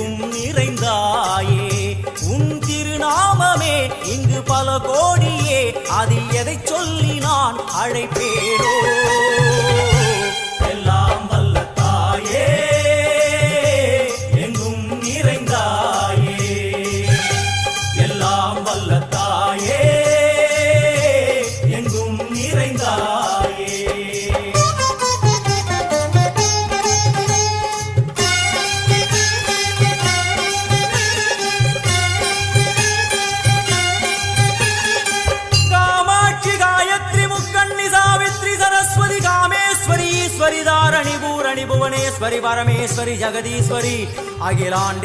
எங்கும் நிறைந்தாயே உன் திருநாமமே இங்கு பல கோடியே அதில் எதை சொல்லி நான் அழைப்பேனோ எல்லாம் வல்ல தாயே எங்கும் நிறைந்தாயே எல்லாம் வல்ல தாயே எங்கும் நிறைந்தாயே ईश्वरी दारणी भूरणी भुवनेश्वरी परमेश्वरी जगदीश्वरी अखिलांड